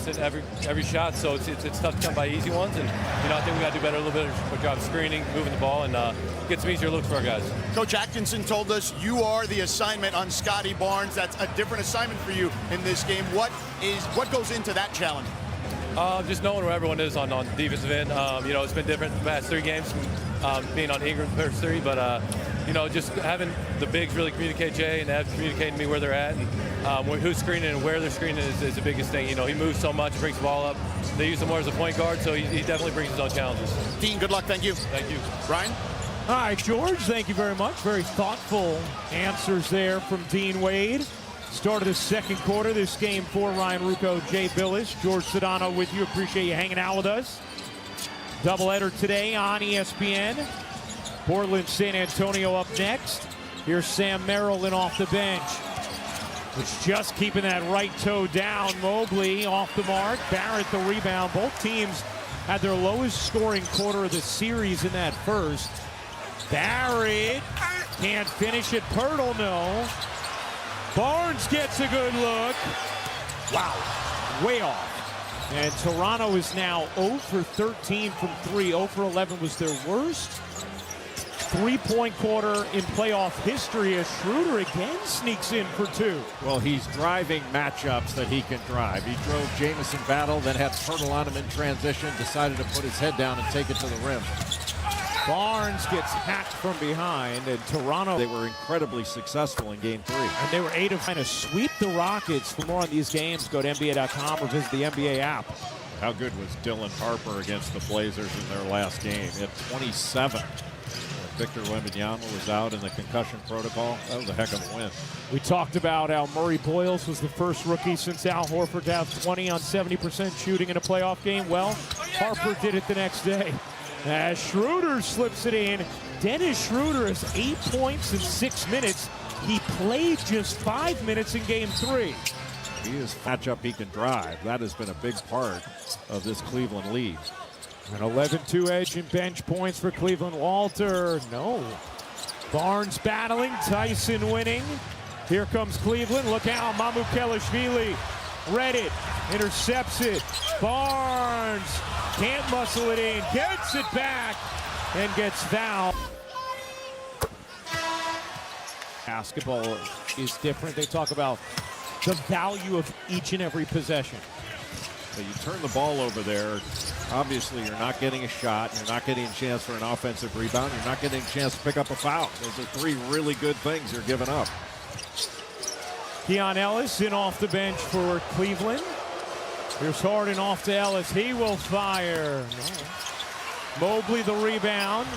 contested every shot, so it's tough to come by easy ones. And I think we got to do better, a little bit of a job screening, moving the ball, and get some easier looks for our guys. Coach Atkinson told us you are the assignment on Scotty Barnes. That's a different assignment for you in this game. What goes into that challenge? Just knowing where everyone is on defensive end. It's been different the past 3 games, being on Ingram the first 3, but just having the bigs really communicate Jay and Ev communicating to me where they're at and who's screening and where they're screening is the biggest thing. He moves so much, brings the ball up. They use him more as a point guard, so he definitely brings his own challenges. Dean, good luck. Thank you. Thank you. Ryan? All right, George, thank you very much. Very thoughtful answers there from Dean Wade. Start of the second quarter, this game for Ryan Ruocco, Jay Billis, George Sedano with you. Appreciate you hanging out with us. Doubleheader today on ESPN. Portland, San Antonio up next. Here's Sam Merrill in off the bench. It's just keeping that right toe down. Mobley off the mark. Barrett the rebound. Both teams had their lowest scoring quarter of the series in that first. Barrett can't finish it. Pirtle, no. Barnes gets a good look. Wow, way off. And Toronto is now 0 for 13 from 3. 0 for 11 was their worst three-point quarter in playoff history as Schroeder again sneaks in for 2. Well, he's driving matchups that he can drive. He drove Jamison Battle, then had Pirtle on him in transition, decided to put his head down and take it to the rim. Barnes gets hacked from behind, and Toronto, they were incredibly successful in Game 3. And they were 8 of 9 to sweep the Rockets. For more on these games, go to NBA.com or visit the NBA app. How good was Dylan Harper against the Blazers in their last game? He had 27. Victor Wembanyama was out in the concussion protocol. That was a heck of a win. We talked about how Murray Boyles was the first rookie since Al Horford to have 20 on 70% shooting in a playoff game. Well, Harper did it the next day. As Schroeder slips it in, Dennis Schroeder has 8 points in 6 minutes. He played just 5 minutes in Game 3. He is matchup he can drive. That has been a big part of this Cleveland lead. An 11-2 edge in bench points for Cleveland. Walter, no. Barnes battling, Tyson winning. Here comes Cleveland. Look out, Mamukelashvili. Read it, intercepts it. Barnes can't muscle it in, gets it back, and gets fouled. Basketball is different. They talk about the value of each and every possession. So you turn the ball over there, obviously you're not getting a shot, you're not getting a chance for an offensive rebound, you're not getting a chance to pick up a foul. Those are 3 really good things you're giving up. Keon Ellis in off the bench for Cleveland. Here's Harden off to Ellis. He will fire. No. Mobley the rebound.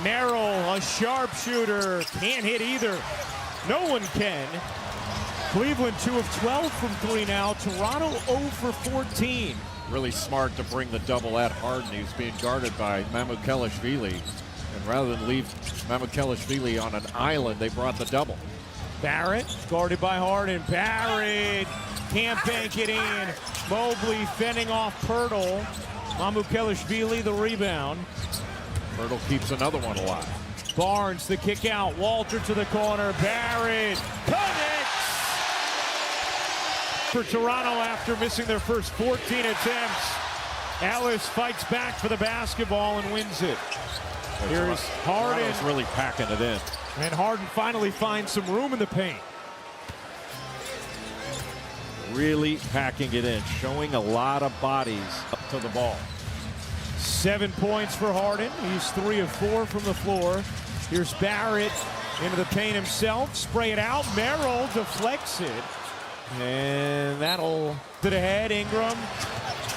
Merrill, a sharpshooter. Can't hit either. No one can. Cleveland 2 of 12 from 3 now. Toronto 0 for 14. Really smart to bring the double at Harden. He's being guarded by Mamukelashvili. And rather than leave Mamukelashvili on an island, they brought the double. Barrett guarded by Harden. Barrett can't bank it in. Mobley fending off Pirtle. Mamukelashvili the rebound. Pirtle keeps another one alive. Barnes the kick out. Walter to the corner. Barrett connects for Toronto after missing their first 14 attempts. Ellis fights back for the basketball and wins it. Here's Harden. Toronto's really packing it in. And Harden finally finds some room in the paint. Really packing it in, showing a lot of bodies up to the ball. 7 points for Harden. He's 3 of 4 from the floor. Here's Barrett into the paint himself. Spray it out. Merrill deflects it. And that'll to the head. Ingram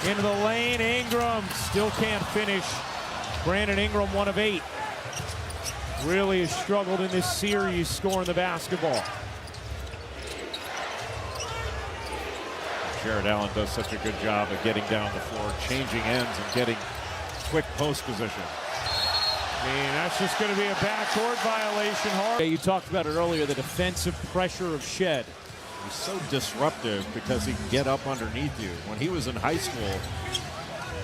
into the lane. Ingram still can't finish. Brandon Ingram 1 of 8. Really has struggled in this series scoring the basketball. Jared Allen does such a good job of getting down the floor, changing ends, and getting quick post position. And that's just going to be a backcourt violation. You talked about it earlier, the defensive pressure of Shed. He's so disruptive because he can get up underneath you. When he was in high school,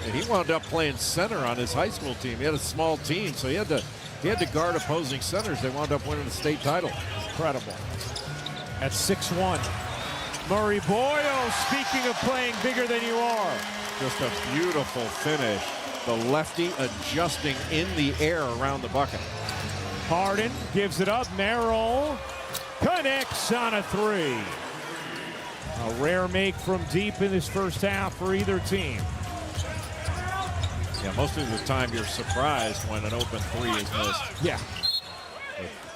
and he wound up playing center on his high school team. He had a small team, so he had to guard opposing centers. They wound up winning the state title. Incredible. At 6'1". Murray Boyle, speaking of playing bigger than you are. Just a beautiful finish. The lefty adjusting in the air around the bucket. Harden gives it up. Merrill connects on a three. A rare make from deep in this first half for either team. Yeah, most of the time you're surprised when an open three is missed. Yeah.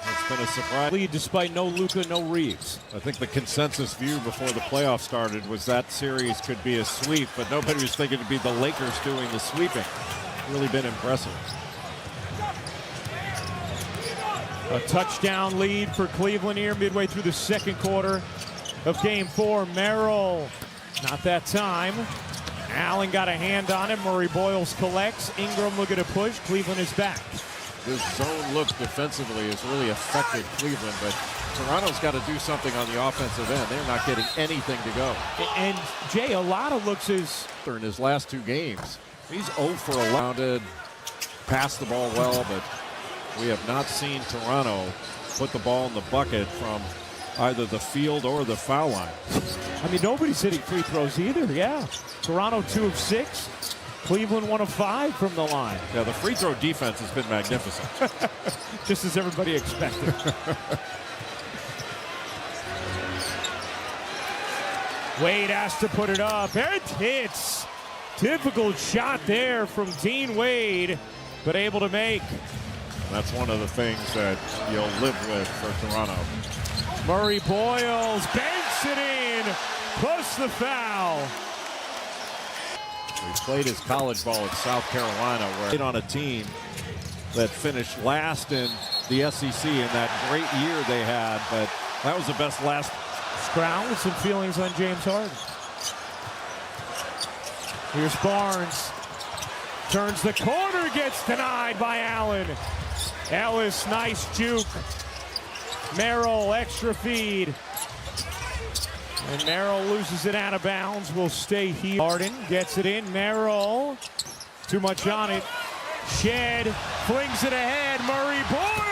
It's been a surprise. Lead despite no Luka, no Reeves. I think the consensus view before the playoffs started was that series could be a sweep, but nobody was thinking it'd be the Lakers doing the sweeping. Really been impressive. A touchdown lead for Cleveland here midway through the second quarter of game 4. Merrill, not that time. Allen got a hand on him. Murray Boyles collects. Ingram looking to push. Cleveland is back. This zone look defensively has really affected Cleveland, but Toronto's got to do something on the offensive end. They're not getting anything to go. And Jay, a lot of looks is in his last 2 games. He's 0 for 11. Passed the ball well, but we have not seen Toronto put the ball in the bucket from either the field or the foul line. I mean, nobody's hitting free throws either. Yeah. Toronto 2 of 6. Cleveland 1 of 5 from the line. Yeah, the free throw defense has been magnificent. Just as everybody expected. Wade has to put it up. It hits. Difficult shot there from Dean Wade, but able to make. That's one of the things that you'll live with for Toronto. Murray Boyles banks it in, plus the foul. He played his college ball at South Carolina, where he played on a team that finished last in the SEC in that great year they had, but that was the best last. Stroud with some feelings on James Harden. Here's Barnes. Turns the corner, gets denied by Allen. Ellis, nice juke. Merrill, extra feed. And Merrill loses it out of bounds. Will stay here. Harden gets it in. Merrill, too much on it. Shed flings it ahead. Murray Boyles.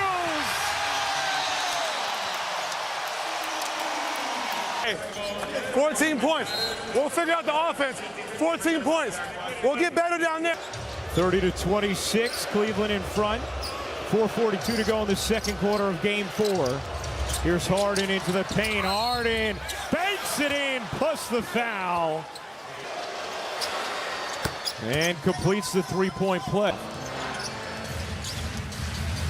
14 points. We'll figure out the offense. 14 points. We'll get better down there. 30-26, Cleveland in front. 4:42 to go in the second quarter of game 4. Here's Harden into the paint. Harden banks it in, plus the foul. And completes the three-point play.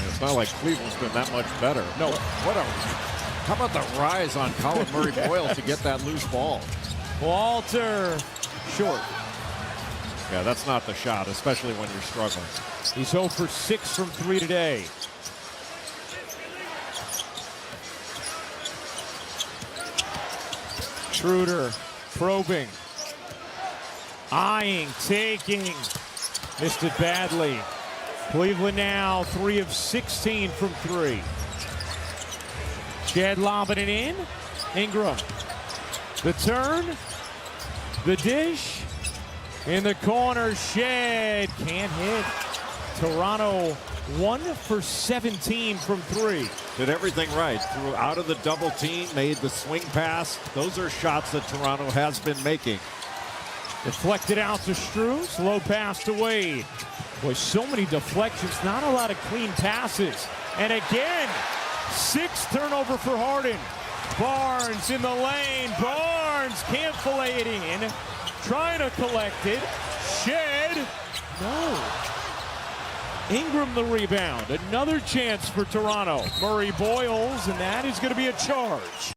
It's not like Cleveland's been that much better. No. How about the rise on Colin Murray Boyle to get that loose ball? Walter, short. Yeah, that's not the shot, especially when you're struggling. He's 0 for 6 from 3 today. Schroeder probing. Eyeing, taking. Missed it badly. Cleveland now 3 of 16 from 3. Shed lobbing it in. Ingram. The turn. The dish. In the corner, Shed can't hit. Toronto 1 for 17 from 3. Did everything right. Threw out of the double team, made the swing pass. Those are shots that Toronto has been making. Deflected out to Strus. Low pass to Wade. Boy, so many deflections. Not a lot of clean passes. And again, 6th turnover for Harden. Barnes in the lane. Barnes can't fillet it in. Trying to collect it. Shed. No. Ingram the rebound. Another chance for Toronto. Murray Boyles, and that is going to be a charge.